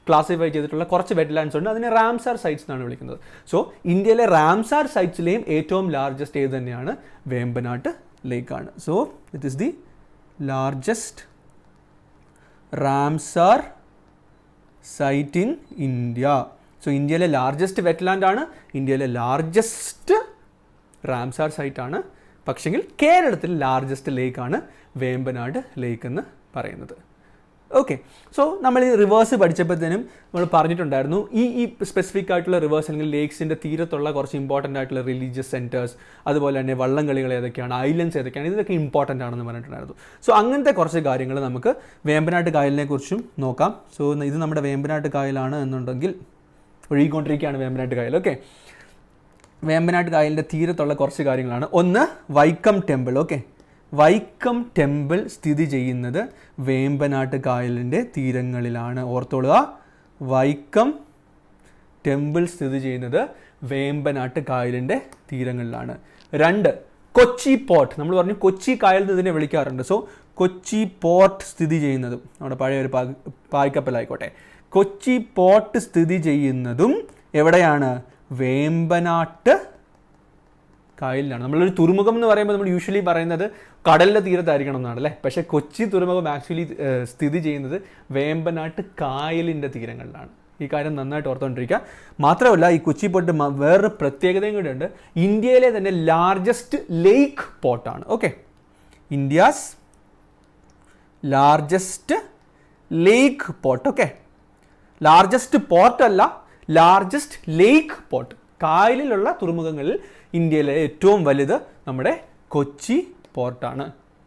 ക്ലാസിഫൈ ചെയ്തിട്ടുള്ള കുറച്ച് വെറ്റ്ലാൻഡ്സ് ഉണ്ട്, അതിനെ റാംസാർ സൈറ്റ്സ് എന്നാണ് വിളിക്കുന്നത്. സോ ഇന്ത്യയിലെ റാംസാർ സൈറ്റ്സിലെയും ഏറ്റവും ലാർജസ്റ്റ് ഏത് തന്നെയാണ്? വേമ്പനാട്ട് ലേക്കാണ്. So it is the largest Ramsar site in India. So ഇന്ത്യയിലെ ലാർജസ്റ്റ് വെറ്റ്ലാൻഡ് ആണ്, ഇന്ത്യയിലെ ലാർജസ്റ്റ് റാംസാർ സൈറ്റ് ആണ്. പക്ഷെങ്കിൽ കേരളത്തിൽ ലാർജസ്റ്റ് ലേക്കാണ് വേമ്പനാട് ലേക്ക് എന്ന് പറയുന്നത്. ഓക്കെ, സോ നമ്മൾ ഈ റിവേഴ്സ് പഠിച്ചപ്പോഴത്തേനും നമ്മൾ പറഞ്ഞിട്ടുണ്ടായിരുന്നു ഈ സ്പെസിഫിക് ആയിട്ടുള്ള റിവേഴ്സ് അല്ലെങ്കിൽ ലേക്സിൻ്റെ തീരത്തുള്ള കുറച്ച് ഇമ്പോർട്ടൻ്റ് ആയിട്ടുള്ള റിലീജിയസ് സെൻറ്റേഴ്സ്, അതുപോലെ തന്നെ വള്ളംകളികൾ ഏതൊക്കെയാണ്, ഐലൻഡ്സ് ഏതൊക്കെയാണ്, ഇതൊക്കെ ഇമ്പോർട്ടൻ്റ് ആണെന്ന് പറഞ്ഞിട്ടുണ്ടായിരുന്നു. സോ അങ്ങനത്തെ കുറച്ച് കാര്യങ്ങൾ നമുക്ക് വേമ്പനാട്ട് കായലിനെ കുറിച്ചും നോക്കാം. സോ ഇത് നമ്മുടെ വേമ്പനാട്ട് കായലാണ് എന്നുണ്ടെങ്കിൽ ഒഴുകിക്കൊണ്ടിരിക്കുകയാണ് വേമ്പനാട്ട് കായൽ. ഓക്കെ, വേമ്പനാട്ട് കായലിൻ്റെ തീരത്തുള്ള കുറച്ച് കാര്യങ്ങളാണ്. ഒന്ന് Vaikom temple. Okay, Vaikom temple സ്ഥിതി ചെയ്യുന്നത് വേമ്പനാട്ട് കായലിൻ്റെ തീരങ്ങളിലാണ്. ഓർത്തോളുക, വൈക്കം ടെമ്പിൾ സ്ഥിതി ചെയ്യുന്നത് വേമ്പനാട്ട് കായലിൻ്റെ തീരങ്ങളിലാണ്. 2, കൊച്ചി പോർട്ട്. നമ്മൾ പറഞ്ഞു കൊച്ചി കായൽ എന്ന് ഇതിനെ വിളിക്കാറുണ്ട്. സോ കൊച്ചി പോർട്ട് സ്ഥിതി ചെയ്യുന്നതും നമ്മുടെ പഴയ ഒരു പായ്ക്കപ്പലായിക്കോട്ടെ, കൊച്ചി പോർട്ട് സ്ഥിതി ചെയ്യുന്നതും എവിടെയാണ്? വേമ്പനാട്ട് കായലിലാണ്. നമ്മളൊരു തുറമുഖം എന്ന് പറയുമ്പോൾ നമ്മൾ യൂഷ്വലി പറയുന്നത് കടലിൻ്റെ തീരത്തായിരിക്കണം എന്നാണ് അല്ലേ. പക്ഷേ കൊച്ചി തുറമുഖം ആക്ച്വലി സ്ഥിതി ചെയ്യുന്നത് വേമ്പനാട്ട് കായലിൻ്റെ തീരങ്ങളിലാണ്. ഈ കാര്യം നന്നായിട്ട് ഓർത്തുകൊണ്ടിരിക്കുക. മാത്രമല്ല ഈ കൊച്ചി പോർട്ട് വേറൊരു പ്രത്യേകതയും കൂടെ ഉണ്ട്. ഇന്ത്യയിലെ തന്നെ ലാർജസ്റ്റ് ലേക്ക് പോർട്ടാണ്. ഓക്കെ, ഇന്ത്യാസ് ലാർജസ്റ്റ് ലേക്ക് പോർട്ട്. ഓക്കെ, ലാർജസ്റ്റ് പോർട്ട് അല്ല, ലാർജസ്റ്റ് ലേക്ക് പോർട്ട്. കായലിലുള്ള തുറമുഖങ്ങളിൽ ഇന്ത്യയിലെ ഏറ്റവും വലുത് നമ്മുടെ കൊച്ചി പോർട്ടാണ്.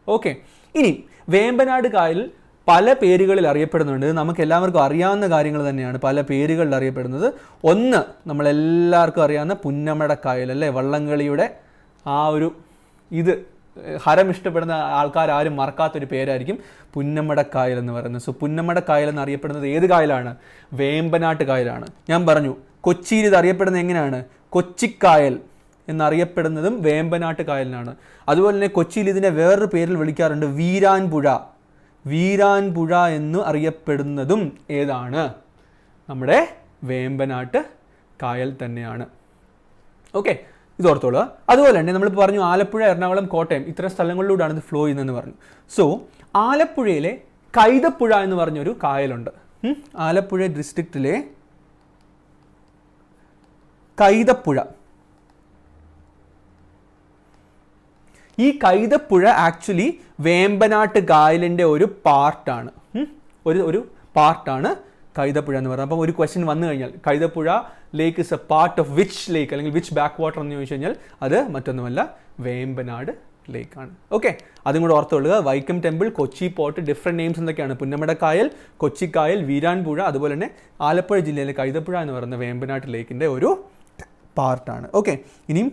ഓക്കെ, ഇനി വേമ്പനാട് കായൽ പല പേരുകളിൽ അറിയപ്പെടുന്നുണ്ട്. നമുക്ക് എല്ലാവർക്കും അറിയാവുന്ന കാര്യങ്ങൾ തന്നെയാണ് പല പേരുകളിൽ അറിയപ്പെടുന്നത്. ഒന്ന് നമ്മളെല്ലാവർക്കും അറിയാവുന്ന പുന്നമടക്കായൽ അല്ലേ. വള്ളംകളിയുടെ ആ ഒരു ഇത് ഹരം ഇഷ്ടപ്പെടുന്ന ആൾക്കാരും മറക്കാത്തൊരു പേരായിരിക്കും പുന്നമടക്കായൽ എന്ന് പറയുന്നത്. സോ പുന്നമടക്കായൽ എന്നറിയപ്പെടുന്നത് ഏത് കായലാണ്? വേമ്പനാട്ട് കായലാണ്. ഞാൻ പറഞ്ഞു കൊച്ചിയിൽ ഇത് അറിയപ്പെടുന്നത് എങ്ങനെയാണ്? കൊച്ചിക്കായൽ എന്നറിയപ്പെടുന്നതും വേമ്പനാട്ട് കായലിനാണ്. അതുപോലെ തന്നെ കൊച്ചിയിൽ ഇതിനെ വേറൊരു പേരിൽ വിളിക്കാറുണ്ട്, വീരാൻപുഴ. വീരാൻപുഴ എന്ന് അറിയപ്പെടുന്നതും ഏതാണ്? നമ്മുടെ വേമ്പനാട്ട് കായൽ തന്നെയാണ്. ഓക്കെ, ഇത് ഓർത്തോളുക. അതുപോലെ തന്നെ നമ്മൾ പറഞ്ഞു ആലപ്പുഴ, എറണാകുളം, കോട്ടയം ഇത്തരം സ്ഥലങ്ങളിലൂടെയാണ് ഇത് ഫ്ലോ ചെയ്യുന്നതെന്ന് പറഞ്ഞു. സോ ആലപ്പുഴയിലെ കൈതപ്പുഴ എന്ന് പറഞ്ഞൊരു കായലുണ്ട്. ആലപ്പുഴ ഡിസ്ട്രിക്റ്റിലെ കൈതപ്പുഴ. ഈ കൈതപ്പുഴ ആക്ച്വലി വേമ്പനാട്ട് കായലിൻ്റെ ഒരു പാർട്ടാണ്. ഒരു പാർട്ടാണ് കൈതപ്പുഴ എന്ന് പറയുന്നത്. അപ്പം ഒരു ക്വസ്റ്റ്യൻ വന്നു കഴിഞ്ഞാൽ Kaithapuzha lake is a part of which lake അല്ലെങ്കിൽ വിച്ച് ബാക്ക് വാട്ടർ എന്ന് ചോദിച്ചു കഴിഞ്ഞാൽ അത് മറ്റൊന്നുമല്ല, വേമ്പനാട് ലേക്കാണ്. ഓക്കെ, അതും കൂടെ ഓർത്തുകൊള്ളുക. Vaikom temple, Kochi port, different names എന്തൊക്കെയാണ്? പുന്നമടക്കായൽ, കൊച്ചിക്കായൽ, വീരാൻപുഴ, അതുപോലെ തന്നെ ആലപ്പുഴ ജില്ലയിലെ കൈതപ്പുഴ എന്ന് പറയുന്ന വേമ്പനാട്ട് ലേക്കിൻ്റെ ഒരു പാർട്ടാണ്. ഓക്കെ, ഇനിയും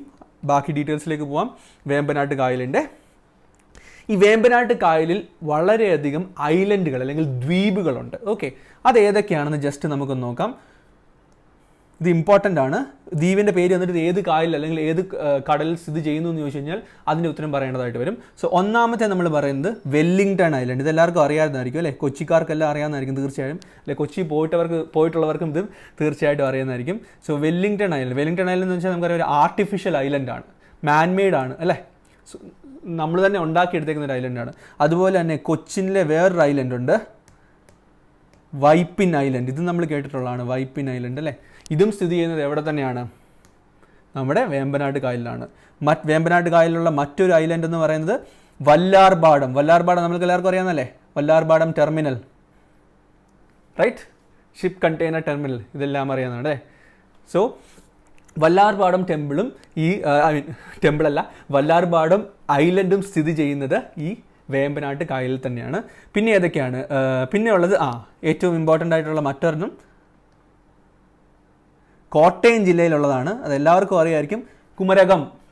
ബാക്കി ഡീറ്റെയിൽസിലേക്ക് പോവാം. വേമ്പനാട്ട് കായലിൻ്റെ ഈ വേമ്പനാട്ട് കായലിൽ വളരെയധികം ഐലൻഡുകൾ അല്ലെങ്കിൽ ദ്വീപുകളുണ്ട്. ഓക്കെ, അത് ഏതൊക്കെയാണെന്ന് ജസ്റ്റ് നമുക്കൊന്ന് നോക്കാം. ഇത് ഇമ്പോർട്ടൻ്റ് ആണ്. ദ്വീപിൻ്റെ പേര് വന്നിട്ട് ഏത് കായൽ അല്ലെങ്കിൽ ഏത് കടലിൽ സ്ഥിതി ചെയ്യുന്നു എന്ന് ചോദിച്ചു കഴിഞ്ഞാൽ അതിൻ്റെ ഉത്തരം പറയേണ്ടതായിട്ട് വരും. സോ ഒന്നാമത്തെ നമ്മൾ പറയുന്നത് വെല്ലിംഗ്ടൺ ഐലൻഡ്. ഇതെല്ലാവർക്കും അറിയാവുന്നതായിരിക്കും അല്ലേ. കൊച്ചിക്കാർക്കെല്ലാം അറിയാവുന്നതായിരിക്കും തീർച്ചയായും അല്ലെ. കൊച്ചി പോയിട്ടുള്ളവർക്കും ഇത് തീർച്ചയായിട്ടും അറിയാവുന്നതായിരിക്കും. സോ വെല്ലിംഗ്ടൺ ഐലൻഡ് എന്ന് വെച്ചാൽ നമുക്കറിയാം ഒരു ആർട്ടിഫിഷ്യൽ ഐലൻഡാണ്, മാൻമെയ്ഡ് ആണ് അല്ലേ. നമ്മൾ തന്നെ ഉണ്ടാക്കിയെടുത്തേക്കുന്ന ഒരു ഐലൻഡാണ്. അതുപോലെ തന്നെ കൊച്ചിനിലെ വേറൊരു ഐലൻഡ് ഉണ്ട്, വൈപ്പിൻ ഐലൻഡ്. ഇത് നമ്മൾ കേട്ടിട്ടുള്ളതാണ്, വൈപ്പിൻ ഐലൻഡ് അല്ലേ. ഇതും സ്ഥിതി ചെയ്യുന്നത് എവിടെ തന്നെയാണ്? നമ്മുടെ വേമ്പനാട്ട് കായലിലാണ്. വേമ്പനാട്ട് കായലിലുള്ള മറ്റൊരു ഐലൻഡ് എന്ന് പറയുന്നത് വല്ലാർപാടം. നമ്മൾക്ക് എല്ലാവർക്കും അറിയാമെന്നല്ലേ, Vallarpadam terminal, right, ship container terminal, ഇതെല്ലാം അറിയാവുന്നതാണ്. സോ വല്ലാർപാടം ടെമ്പിളും വല്ലാർപാടം ഐലൻഡും സ്ഥിതി ചെയ്യുന്നത് ഈ വേമ്പനാട്ട് കായലിൽ തന്നെയാണ്. പിന്നെ ഏതൊക്കെയാണ്? പിന്നെ ഉള്ളത് ഏറ്റവും ഇമ്പോർട്ടൻ്റ് ആയിട്ടുള്ള മറ്റൊരെണ്ണം കോട്ടയം ജില്ലയിലുള്ളതാണ്. അതെല്ലാവർക്കും അറിയാമായിരിക്കും,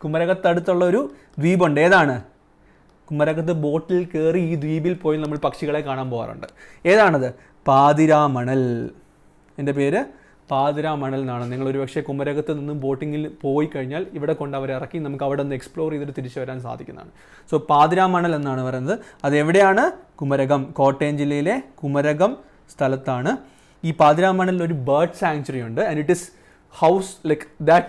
കുമരകത്തടുത്തുള്ള ഒരു ദ്വീപുണ്ട്. ഏതാണ്? കുമരകത്ത് ബോട്ടിൽ കയറി ഈ ദ്വീപിൽ പോയി നമ്മൾ പക്ഷികളെ കാണാൻ പോകാറുണ്ട്. ഏതാണത്? പാതിരാമണൽ. എൻ്റെ പേര് പാതിരാ മണൽ എന്നാണ്. നിങ്ങൾ ഒരുപക്ഷെ കുമരകത്ത് നിന്നും ബോട്ടിങ്ങിൽ പോയി കഴിഞ്ഞാൽ ഇവിടെ കൊണ്ട് അവരെ ഇറക്കി നമുക്ക് അവിടെ നിന്ന് എക്സ്പ്ലോർ ചെയ്തിട്ട് തിരിച്ചു വരാൻ സാധിക്കുന്നതാണ്. സോ പാതിരാ മണൽ എന്നാണ് പറയുന്നത്. അത് എവിടെയാണ്? കുമരകം, കോട്ടയം ജില്ലയിലെ കുമരകം സ്ഥലത്താണ്. ഈ പാതിരാ മണലിൽ ഒരു ബേർഡ് സാങ്ച്വറി ഉണ്ട്. And it is house like that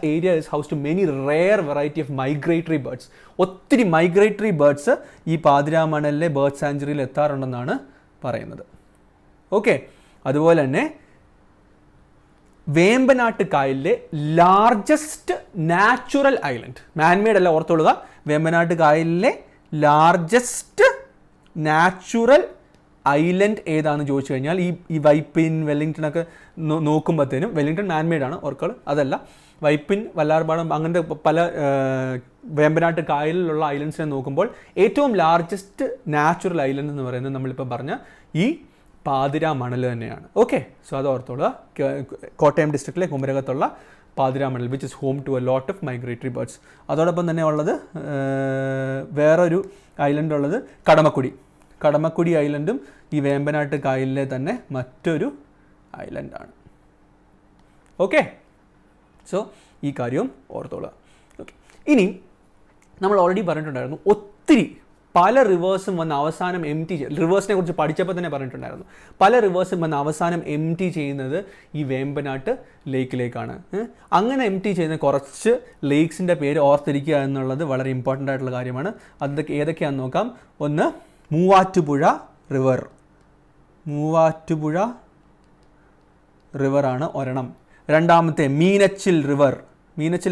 area is house to many rare variety of migratory birds. ഒത്തിരി മൈഗ്രേറ്ററി ബേർഡ്സ് ഈ പാതിരാ മണലിലെ ബേർഡ് സാങ്ച്വറിയിൽ എത്താറുണ്ടെന്നാണ് പറയുന്നത്. ഓക്കെ, അതുപോലെ തന്നെ വേമ്പനാട്ട് കായലിലെ ലാർജസ്റ്റ് നാച്ചുറൽ ഐലൻഡ്, മാൻമെയ്ഡ് അല്ല, ഓർത്തോളുക, വേമ്പനാട്ട് കായലിലെ ലാർജസ്റ്റ് നാച്ചുറൽ ഐലൻഡ് ഏതാണെന്ന് ചോദിച്ചു കഴിഞ്ഞാൽ ഈ വൈപ്പിൻ, വെല്ലിംഗ്ടൺ ഒക്കെ നോക്കുമ്പോഴത്തേനും, വെല്ലിംഗ്ടൺ മാൻമെയ്ഡ് ആണ് ഓർക്കൾ, അതല്ല, വൈപ്പിൻ, വല്ലാർപാടം, അങ്ങനത്തെ പല വേമ്പനാട്ട് കായലിലുള്ള ഐലൻഡ്സിനെ നോക്കുമ്പോൾ ഏറ്റവും ലാർജസ്റ്റ് നാച്ചുറൽ ഐലൻഡ് എന്ന് പറയുന്നത് നമ്മളിപ്പോൾ പറഞ്ഞ ഈ പാതിരാ മണൽ തന്നെയാണ്. ഓക്കെ, സോ അത് ഓർത്തോളുക. കോട്ടയം ഡിസ്ട്രിക്റ്റിലെ കുമരകത്തുള്ള Pathira Manal which is home to a lot of migratory birds. അതോടൊപ്പം തന്നെ ഉള്ളത് വേറൊരു ഐലൻഡ് ഉള്ളത് കടമക്കുടി ഐലൻഡും ഈ വേമ്പനാട്ട് കായലിലെ തന്നെ മറ്റൊരു ഐലൻഡാണ്. ഓക്കെ, സോ ഈ കാര്യവും ഓർത്തോളുക. ഓക്കെ, ഇനി നമ്മൾ ഓൾറെഡി പറഞ്ഞിട്ടുണ്ടായിരുന്നു ഒത്തിരി പല റിവേഴ്സും വന്ന് അവസാനം റിവേഴ്സിനെ കുറിച്ച് പഠിച്ചപ്പോൾ തന്നെ പറഞ്ഞിട്ടുണ്ടായിരുന്നു, പല റിവേഴ്സും വന്ന് അവസാനം ചെയ്യുന്നത് ഈ വേമ്പനാട്ട് ലേക്കിലേക്കാണ്. അങ്ങനെ ചെയ്യുന്ന കുറച്ച് ലേക്സിൻ്റെ പേര് ഓർത്തിരിക്കുക എന്നുള്ളത് വളരെ ഇമ്പോർട്ടൻ്റ് ആയിട്ടുള്ള കാര്യമാണ്. അതൊക്കെ ഏതൊക്കെയാണെന്ന് നോക്കാം. ഒന്ന് മൂവാറ്റുപുഴ റിവറാണ് ഒരെണ്ണം. രണ്ടാമത്തെ മീനച്ചിൽ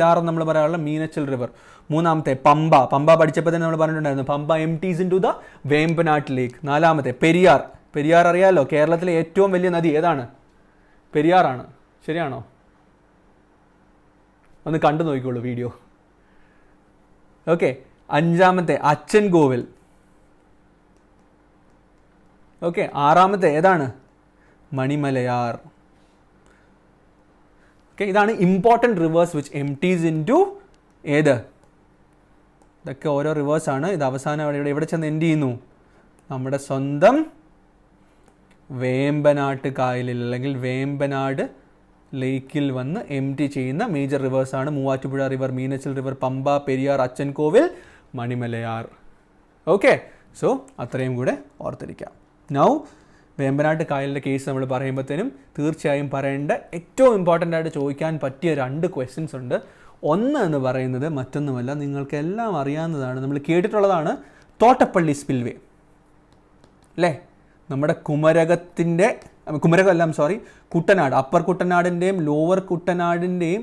ആറെന്ന് നമ്മൾ പറയാനുള്ള മീനച്ചിൽ റിവർ. മൂന്നാമത്തെ പമ്പ പഠിച്ചപ്പോൾ തന്നെ നമ്മൾ പറഞ്ഞിട്ടുണ്ടായിരുന്നു, Pamba empties into the Vembanad lake. നാലാമത്തെ പെരിയാർ അറിയാമല്ലോ, കേരളത്തിലെ ഏറ്റവും വലിയ നദി ഏതാണ്? പെരിയാറാണ്. ശരിയാണോ? ഒന്ന് കണ്ടു നോക്കിക്കോളൂ വീഡിയോ. ഓക്കെ, അഞ്ചാമത്തെ അച്ചൻകോവിൽ. ഓക്കെ, ആറാമത്തെ ഏതാണ്? മണിമലയാർ. ഓക്കെ, ഇതാണ് important rivers which empties into ഏത്? ഇതൊക്കെ ഓരോ റിവേഴ്സാണ്. ഇത് അവസാനം എവിടെ ചെന്ന് എൻഡ് ചെയ്യുന്നു? നമ്മുടെ സ്വന്തം വേമ്പനാട്ട് കായലിൽ അല്ലെങ്കിൽ വേമ്പനാട് ലേക്കിൽ വന്ന് ചെയ്യുന്ന മേജർ റിവേഴ്സാണ് Muvattupuzha river, Meenachil river, Pamba, Periyar, Achankovil, Manimalayar. Okay, so അത്രയും കൂടെ ഓർത്തിരിക്കാം. നൗ വേമ്പനാട്ട് കായലിൻ്റെ കേസ് നമ്മൾ പറയുമ്പോഴത്തേനും തീർച്ചയായും പറയേണ്ട ഏറ്റവും ഇമ്പോർട്ടൻ്റ് ആയിട്ട് ചോദിക്കാൻ പറ്റിയ 2 ക്വസ്റ്റ്യൻസ് ഉണ്ട്. ഒന്ന് എന്ന് പറയുന്നത് മറ്റൊന്നുമല്ല, നിങ്ങൾക്കെല്ലാം അറിയാവുന്നതാണ്, നമ്മൾ കേട്ടിട്ടുള്ളതാണ്, തോട്ടപ്പള്ളി സ്പിൽവേ അല്ലേ? നമ്മുടെ കുട്ടനാട്, അപ്പർ കുട്ടനാടിൻ്റെയും ലോവർ കുട്ടനാടിൻ്റെയും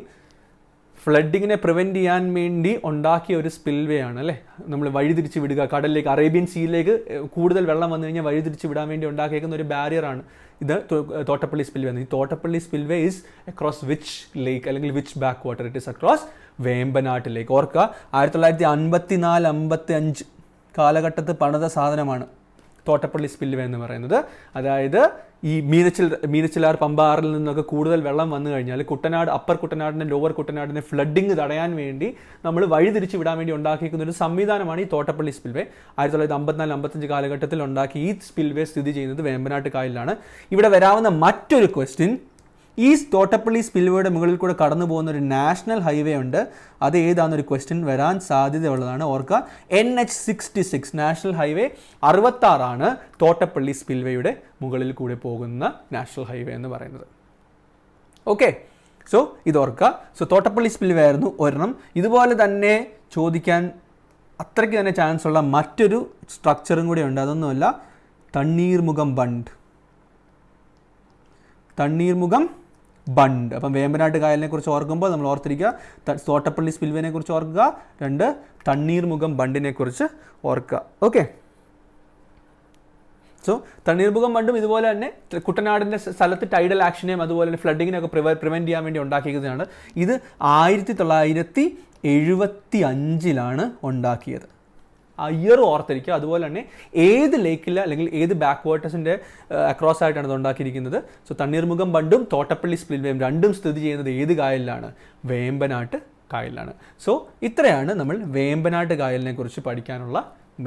ഫ്ലഡിങ്ങിനെ പ്രിവെൻറ്റ് ചെയ്യാൻ വേണ്ടി ഉണ്ടാക്കിയ ഒരു സ്പിൽവേ ആണ് അല്ലേ? നമ്മൾ വഴിതിരിച്ച് വിടുക, കടലിലേക്ക്, അറേബ്യൻ സീയിലേക്ക് കൂടുതൽ വെള്ളം വന്നു കഴിഞ്ഞാൽ വഴിതിരിച്ച് വിടാൻ വേണ്ടി ഉണ്ടാക്കിയേക്കുന്ന ഒരു ബാരിയറാണ് ഇത് തോട്ടപ്പള്ളി സ്പിൽവേ. ഈ Thottappally spillway is across which lake അല്ലെങ്കിൽ which back water? It is across Vembanad lake. ഓർക്കുക, 1954-55 കാലഘട്ടത്തിൽ പണിത സാധനമാണ് തോട്ടപ്പള്ളി സ്പിൽവേ എന്ന് പറയുന്നത്. അതായത് ഈ മീനച്ചിലാർ പമ്പാറിൽ നിന്നൊക്കെ കൂടുതൽ വെള്ളം വന്നു കഴിഞ്ഞാൽ അപ്പർ കുട്ടനാടിൻ്റെ ലോവർ കുട്ടനാടിൻ്റെ ഫ്ലഡിങ് തടയാൻ വേണ്ടി നമ്മൾ വഴിതിരിച്ച് വിടാൻ വേണ്ടി ഉണ്ടാക്കിയിരിക്കുന്ന ഒരു സംവിധാനമാണ് ഈ തോട്ടപ്പള്ളി സ്പിൽവേ. 1954-55 കാലഘട്ടത്തിൽ ഉണ്ടാക്കി ഈ സ്പിൽവേ സ്ഥിതി ചെയ്യുന്നത് വേമ്പനാട്ട് കായലിലാണ്. ഇവിടെ വരാവുന്ന മറ്റൊരു ക്വസ്റ്റ്യൻ, ഈ തോട്ടപ്പള്ളി സ്പിൽവേയുടെ മുകളിൽ കൂടെ കടന്നു പോകുന്ന ഒരു നാഷണൽ ഹൈവേ ഉണ്ട്, അത് ഏതാണെന്നൊരു ക്വസ്റ്റ്യൻ വരാൻ സാധ്യതയുള്ളതാണ്. ഓർക്കുക, NH66 നാഷണൽ ഹൈവേ 66 തോട്ടപ്പള്ളി സ്പിൽവേയുടെ മുകളിൽ കൂടെ പോകുന്ന നാഷണൽ ഹൈവേ എന്ന് പറയുന്നത്. ഓക്കെ, സോ ഇതോർക്കുക. സോ തോട്ടപ്പള്ളി സ്പിൽവേ ആയിരുന്നു ഒരെണ്ണം. ഇതുപോലെ തന്നെ ചോദിക്കാൻ അത്രയ്ക്ക് തന്നെ ചാൻസ് ഉള്ള മറ്റൊരു സ്ട്രക്ചറും കൂടെ ഉണ്ട്. അതൊന്നുമല്ല, തണ്ണീർമുഖം ബണ്ട്. അപ്പം വേമ്പനാട്ട് കായലിനെ കുറിച്ച് ഓർക്കുമ്പോൾ നമ്മൾ ഓർത്തിരിക്കുക, തോട്ടപ്പള്ളി സ്പിൽവേനെ കുറിച്ച് ഓർക്കുക, 2 തണ്ണീർമുഖം ബണ്ടിനെ കുറിച്ച് ഓർക്കുക. ഓക്കെ, സോ തണ്ണീർമുഖം ബണ്ടും ഇതുപോലെ തന്നെ കുട്ടനാടിൻ്റെ സ്ഥലത്ത് ടൈഡൽ ആക്ഷനെയും അതുപോലെ തന്നെ ഫ്ലഡിങ്ങിനെയൊക്കെ പ്രിവെൻറ്റ് ചെയ്യാൻ വേണ്ടി ഉണ്ടാക്കിയതാണ്. ഇത് 1975 ഉണ്ടാക്കിയത്. ആ ഇയർ ഓർത്തിരിക്കുക. അതുപോലെ തന്നെ ഏത് ലേക്കിൽ അല്ലെങ്കിൽ ഏത് ബാക്ക് വാട്ടേഴ്സിൻ്റെ അക്രോസ് ആയിട്ടാണ് ഇത് ഉണ്ടാക്കിയിരിക്കുന്നത്. സോ തണ്ണീർമുഖം ബണ്ടും തോട്ടപ്പള്ളി സ്പിൽവേയും രണ്ടും സ്ഥിതി ചെയ്യുന്നത് ഏത് കായലിലാണ്? വേമ്പനാട്ട് കായലിലാണ്. സോ ഇത്രയാണ് നമ്മൾ വേമ്പനാട്ട് കായലിനെ കുറിച്ച് പഠിക്കാനുള്ള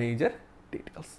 മേജർ ഡീറ്റെയിൽസ്.